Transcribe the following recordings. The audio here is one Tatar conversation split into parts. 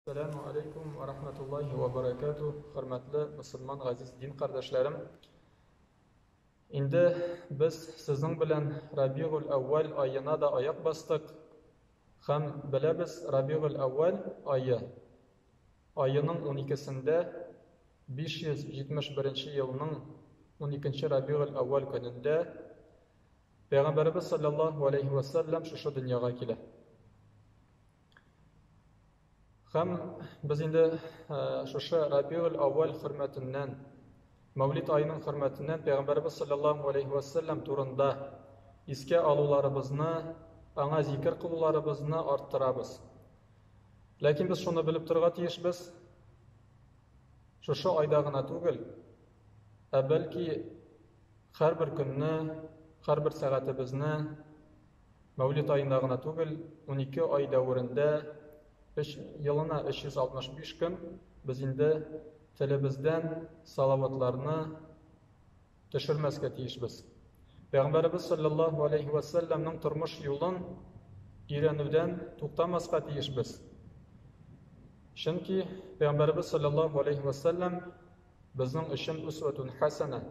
Selamun Aleyküm ve Rahmetullahi ve Berekatuhu. Hürmetli Müslüman aziz din kardeşlerim. Indi biz sizin bilen Rabiul Evvel ayına da ayak bastık. Hem bilemiz Rabiul Evvel ayının 12'sinde 571 yılının 12. Rabiul Evvel gününde Peygamberimiz sallallahu aleyhi ve sellem şu dünyaya keldi. Hem biz indi şu Rabiul Evvel hürmetinden, Mevlid ayının hürmetinden Peygamberimiz sallallahu aleyhi ve sellem turunda iske alularımızı, ana zikir kılılarımızı arttırabız. Lakin biz şunu bilip turga tiyişbiz, şu ayda gına tugil, belki her bir günni, her bir saatimizni Mevlid ayında gına tugil, 12 ay davrında yılına 365 gün biz indi tilimizden salavatlarını düşürmezge tiyişbiz. Peygamberimiz sallallahu aleyhi ve sellem'nin turmuş yolun iğrenüden tutamazga tiyişbiz. Çünkü Peygamberimiz sallallahu aleyhi ve sellem bizning için usvetun hasana,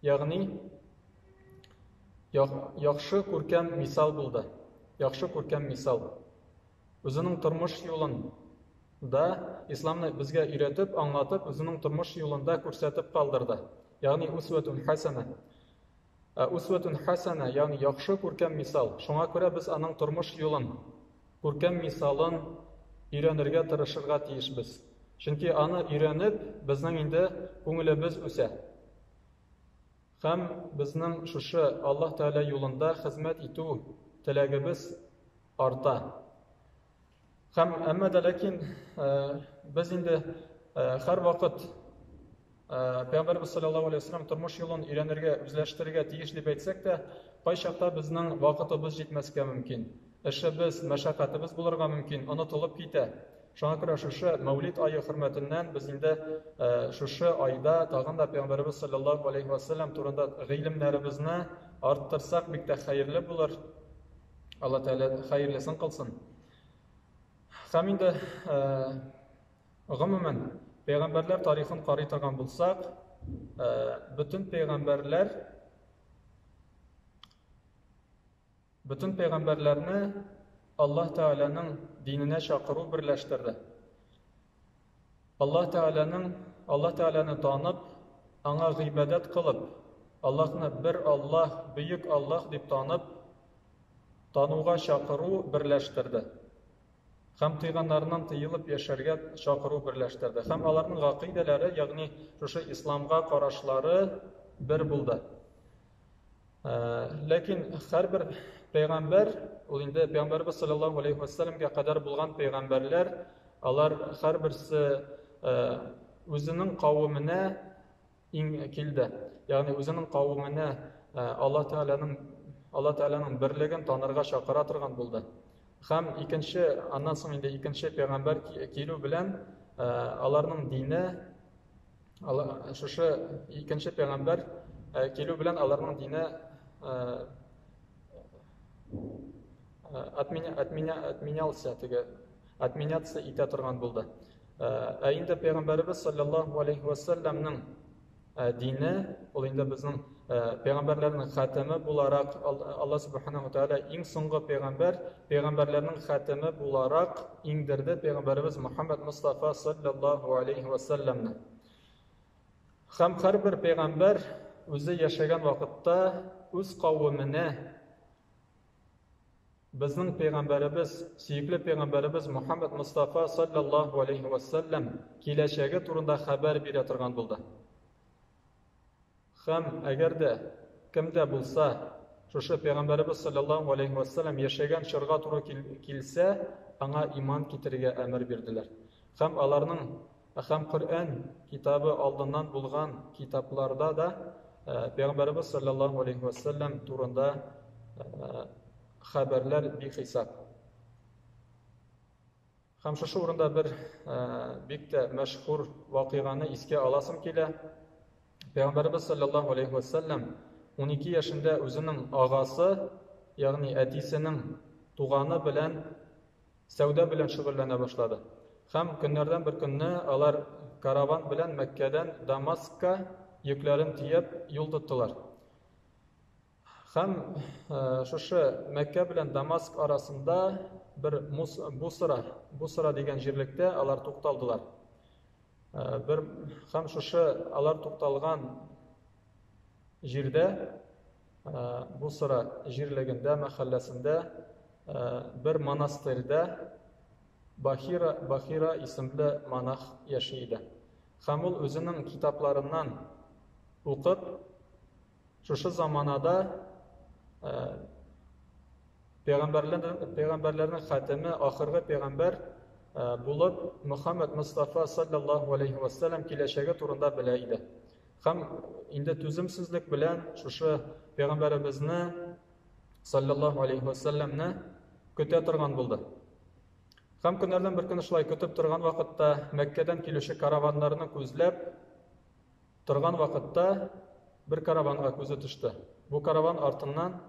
yani yaxşı ko'rkam misal buldu. Yaxşı ko'rkam misal. Özünün turmuş yolunda İslam'ı bizge öğretip, anlatıp, özünün turmuş yolunda ko'rsatib kaldırdı. Yani usvetun hasana. Usvetun hasana, yani yaxşı ko'rkam misal. Şuna göre biz anın turmuş yolun, ko'rkam misalın öğrenirge tırışırga tiyişbiz. Çünkü anı öğrenip, bizning indi ko'nglimiz o'sa. Hem bizning şu Allah Teala yolunda hizmet etu tilagimiz arta. Ama da lakin biz indi her vakit Peygamberimiz sallallahu aleyhi ve sellem turmuş yolun öğrenirge, özleştirge tiyiş deb aytsak da, qay chaqda bizning vaqtimiz yetmasga mumkin. İşimiz, meşakkatimiz bulurga mumkin, unutulup kete. Şuna göre şu Mevlid ayı hürmetinden biz indi şu ayda tağın da Peygamberimiz sallallahu aleyhi ve sellem turunda ilimlerimizni arttırsak bek de hayırlı bulur. Allah Teala hayırlısın kılsın. Hem indi gümümen Peygamberler tarixini qaraydigan bulsak, bütün peygamberlerini Allah Teala'nın dinine çağırıp birleştirdi. Allah Teala'nı tanıp, ona ibadet kılıp, Allah'ını bir Allah, büyük Allah deb tanıp, tanığa çağırıp birleştirdi. Hem tıyganlarından tıyılıp yaşarga çağırıp birleştirdi. Hem onların aqideleri, yani şu İslam'a qarashları bir buldu. Lakin her bir peygamber, o indi Peygamberimiz sallallahu aleyhi ve sellem'e kadar bulgan peygamberler, onlar her birisi özünün kavmine keldi. Yani özünün kavmine Allah Teala'nın birligini tanırga çağıra turgan buldu. Hem ondan soň indi ikinci peygamber kelu bilen onların dini, şu ikinci peygamber kelu bilen onların dini atmeняться ите turgan buldu. Indi Peygamberimiz sallallahu aleyhi ve sellem'nin dini, ol indi bizning peygamberlerin xatimi bularak Allah subhanahu wa ta'ala eng so'nggi peygamberlerin xatimi bularak indirdi Peygamberimiz Muhammed Mustafa sallallahu aleyhi ve sellem'ni. Hem her bir peygamber o'zi yaşagan vaqtda o'z qavmini bizning peygamberimiz, suyukli peygamberimiz Muhammed Mustafa sallallahu aleyhi ve sellem kelajagi turunda xabar bera turgan bo'ldi. Hem eğer de kimde bulsa, şu peygamberimiz sallallahu aleyhi ve sellem yaşagan çırga turu kilse, ona iman kitirge emir verdiler. Hem alarının, hem Kur'an kitabı aldığından bulgan kitaplarda da Peygamberimiz sallallahu aleyhi ve sellem turunda haberler bir hesap. Hem şu orunda bir bikte meşhur vakıganı iske alasım kele. Peygamberimiz sallallahu aleyhi ve sellem 12 yaşında özünün ağası, yani etisinin tuğanı bilen, sevda bilen şügullene başladı. Һәм көннәрдән бер көнне алар караван белән Мәккәдән Дамаскка йөкләрен тиеп юл тоттылар. Һәм шушы Мәккә белән Дамаск арасында бер Бусра дигән җирлектә алар тукталдылар. Һәм шушы алар тукталган җирдә, Бусра җирлегендә, мәхәлләсендә бер монастырьда Бахира исемле монах яши иде. Һәм ул үзенең китапларыннан укып, шушы заманада пәйгамбәрләрнең хатеме, ахыргы пәйгамбәр булып Мөхәммәд Мустафа саллаллаһу алейхи ва саллям киләчәге турында белә иде. Һәм инде түземсезлек белән шушы пәйгамбәребезне саллаллаһу алейхи ва саллямны көтә торган булды. Һәм көннәрдән бер көн шулай көтеп торган вакытта, Мәккәдән килүче караваннарны күзләп торган вакытта бер караванга күзе төште. Бу караван артыннан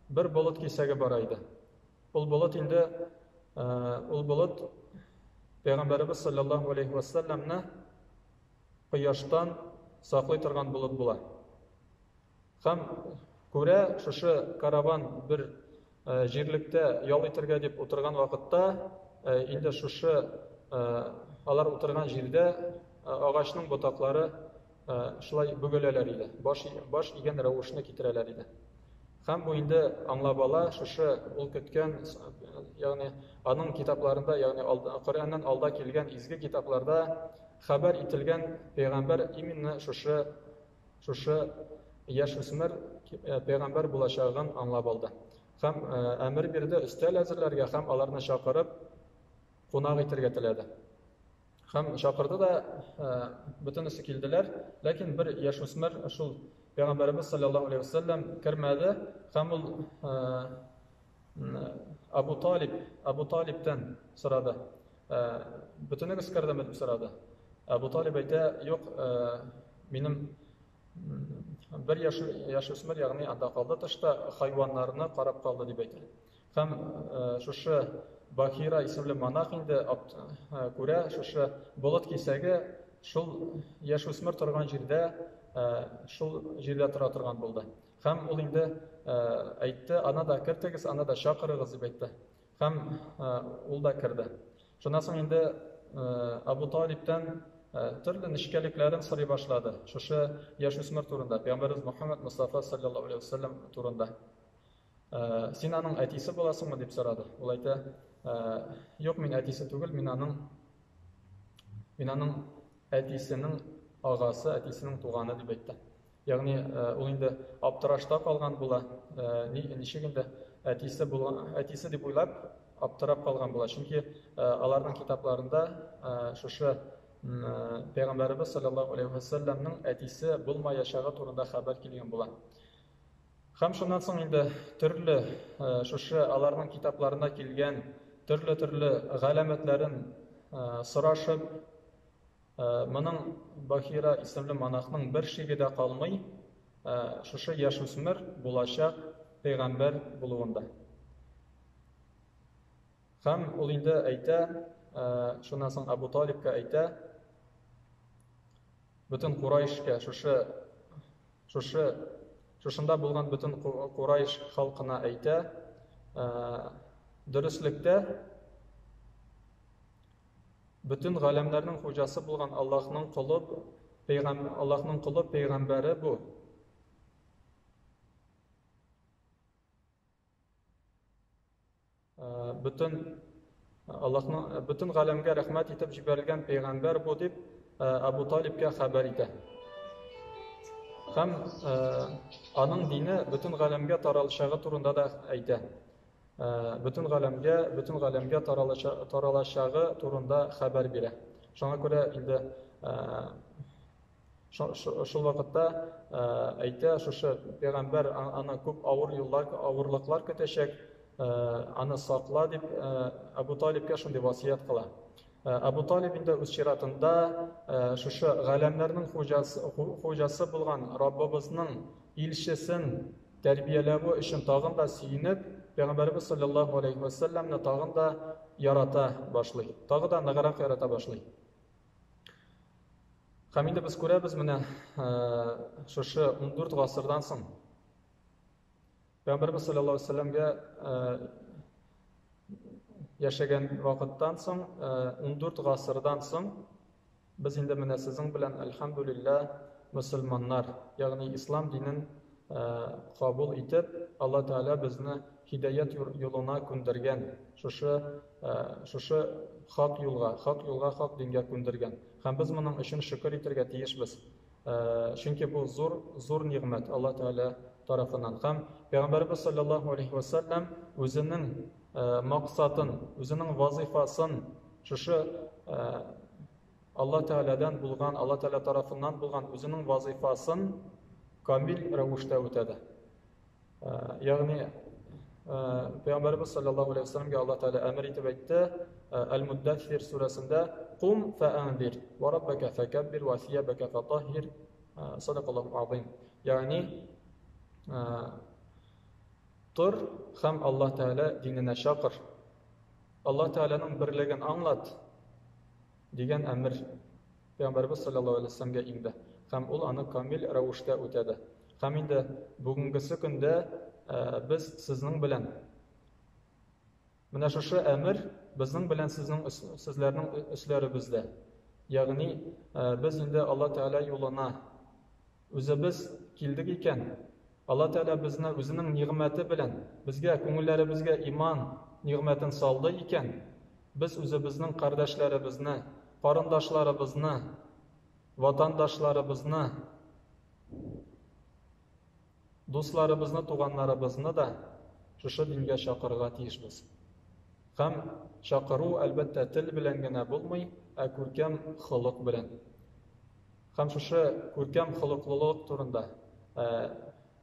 бер болыт кисәге бара иде. Ул болыт Пәйгамбәрбез саллаллаһу алейхи ва саллямны кояштан саклый торган болыт була. Һәм күрә, шушы караван бер җирлектә ял итәргә дип утырган вакытта, инде шушы алар утырган җирдә агачның ботаклары шулай бөгеләләр иде. Баш игән рәвешне китерәләр иде. Һәм бу инде аңлап ала, шушы ул көткән, ягъни аның китапларында, ягъни Коръәннән алда килгән изге китапларда хәбәр ителгән пәйгамбәр именно шушы яшүсмер пәйгамбәр булачагын аңлап алды. Һәм әмер бирде өстәл әзерләргә һәм аларны чакырып кунак итәргә теләде. Һәм чакырды да бөтенесе килделәр, ләкин бер яшүсмер шул Пәйгамбәрбез саллаллаһу алейхи ва саллям кермәде, һәм ул Абу Талибтан сорады. Бөтенегез кердеме дип сорады. Абу Талиб әйтә, юк, минем бер яшүсмер, ягъни анда калды тышта, хайваннарны карап калды дип әйтә. Һәм шушы Бахира исемле монах инде күрә, шушы болыт кисәге шул яшүсмер торган җирдә, шул җирдә тора торган булды. Һәм ул инде әйтте, ана да кертегез, ана да чакырыгыз дип әйтте. Һәм ул да керде. Шуннан соң инде Абу Талибтан төрле нечкәлекләрен сорый башлады. Шушы яшүсмер турында, Пәйгамбәрбез Мөхәммәд Мустафа саллаллаһу алейхи ва саллям турында. Син аның әтисе буласыңмы дип сорады. Ул әйтә, юк, мин әтисе түгел, мин аның әтисенең агасы, әтисенең туганы дип әйтте. Ягъни ул инде аптырашта калган була. Ничек инде әтисе дип уйлап аптырап калган була. Чөнки аларның китапларында шушы Пәйгамбәрбез саллаллаһу алейхи ва саллямның әтисе булмаячагы турында хәбәр килгән була. Һәм шуннан соң инде төрле шушы аларның китапларына килгән төрле галәмәтләрен сорашып, моның Бахира исемле монахның бер шиге дә калмый, шушы яшүсмер булачак пәйгамбәр булуында. Һәм ул инде әйтә, шуннан соң Абу Талибка әйтә, бөтен Курайшка, шушында булган бөтен Курайш халкына әйтә, дөреслектә бөтен галәмнәрнең хуҗасы булган Аллаһның кулы пәйгамбәре бу. Бөтен галәмгә рәхмәт итеп җибәрелгән пәйгамбәр бу дип Абу Талибка хәбәр итә. Һәм аның дине бөтен галәмгә таралышагы турында да әйтә. Бөтен галәмгә таралышагы турында хәбәр бирә. Шуңа күрә инде шул вакытта әйтә, шушы пәйгамбәр аны күп авырлыклар көтәчәк, аны сакла дип Абу Талибка шундый васыят кыла. Абу Талиб инде үз чиратында шушы галәмнәрнең хуҗасы булган Раббыбызның илчесен тәрбияләү өчен тагын да сөенеп, Пәйгамбәрбез саллаллаһу алейхи ва саллямны тагын да ярата башлый, тагы да ныграк ярата башлый. Һәм инде без күрәбез менә шушы 14 гасырдан соң Пәйгамбәрбез саллаллаһу алейһи ва сәлләмгә яшәгән вакыттан соң 14 гасырдан соң без инде менә сезнең белән әлхәмдүлилләһ мөселманнар, ягъни ислам динен кабул итеп, Алла Тәгалә безне һидаят юлына күндергән, шушы хак юлга, хак дингә күндергән. Һәм без моның өчен шөкер итәргә тиешбез. Чөнки бу зур нигъмәт Алла Тәгалә тарафыннан. Һәм Пәйгамбәрбез саллаллаһу алейһи ва сәлләм үзенең максатын, үзенең вазифасын шушы Алла Тәгаләдән булган, Алла Тәгалә тарафыннан булган үзенең вазифасын камил рәвештә үтәде. Ягъни Пәйгамбәрбез саллаллаһу алейһи ва сәлләмгә Алла Тәгалә әмер итеп әйтте, Әл-Муддассир сүрәсендә: "Кум фәәнзир, ва раббака фәкәббир, ва сиябака фатахир." Садақаллаһу азим. Ягъни тор һәм Алла Тәгалә диненә чакыр. Алла Тәгаләнең берлеген аңлат дигән әмер Пәйгамбәрбез саллаллаһу алейһи ва сәлләмгә инде. Һәм ул аны камил рәвештә үтәде. Һәм инде бүгенгесе көндә без сезнең белән менә шушы әмер безнең белән сезләрнең өсләребездә. Ягъни без инде Алла Тәгалә юлына үзебез килдек икән, Алла Тәгалә безне үзенең нигъмәте белән безгә, күңелләребезгә иман нигъмәтен салды икән, без үзебезнең кардәшләребезне, карындашларыбызны, ватандашларыбызны, дусларыбызны, туганнарыбызны да шушы дингә чакырырга тиешбез. Һәм чакыру әлбәттә тел белән генә булмый, күркәм холык белән. Һәм шушы күркәм холыклылык турында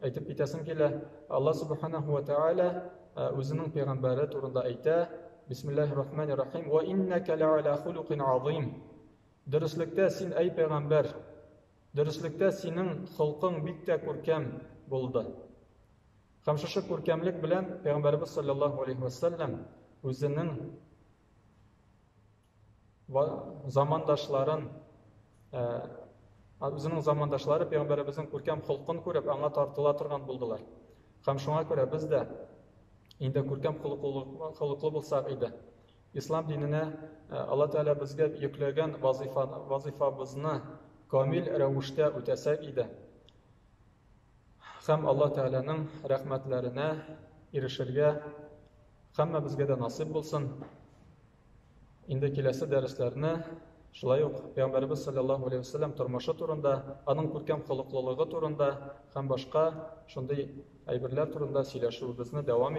әйтеп китәсем килә. Алла субханаһу ва тәгалә үзенең пәйгамбәре турында әйтә: "Бисмиллаһир-рахманир-рахим, ва иннака ла'ала хулуқин азим." Дөреслекдә син, эй пәйгамбәр, дөреслекдә синең холкың бик тә күркәм булды. Һәм шушы күркәмлек белән Пәйгамбәрбез саллаллаһу алейһи ва сәлләм үзенең замандашлары Пәйгамбәребезнең күркәм холкын күреп аңа тартыла торган булдылар. Һәм шуңа күрә без дә инде күркәм холыклы булсак иде, ислам диненә Алла Тәгалә безгә йөкләгән вазифабызны камил рәвештә үтәсәк иде, һәм Алла Тәгаләнең рәхмәтләренә ирешергә һәммә безгә дә насыйп булсын. Инде киләсе дәресләрне шулай ук Пәйгамбәрбез саллаллаһу алейһи ва сәлләм тормышы турында, аның күркәм холыклылыгы турында һәм башка шундый әйберләр турында сөйләшүебезне дәвам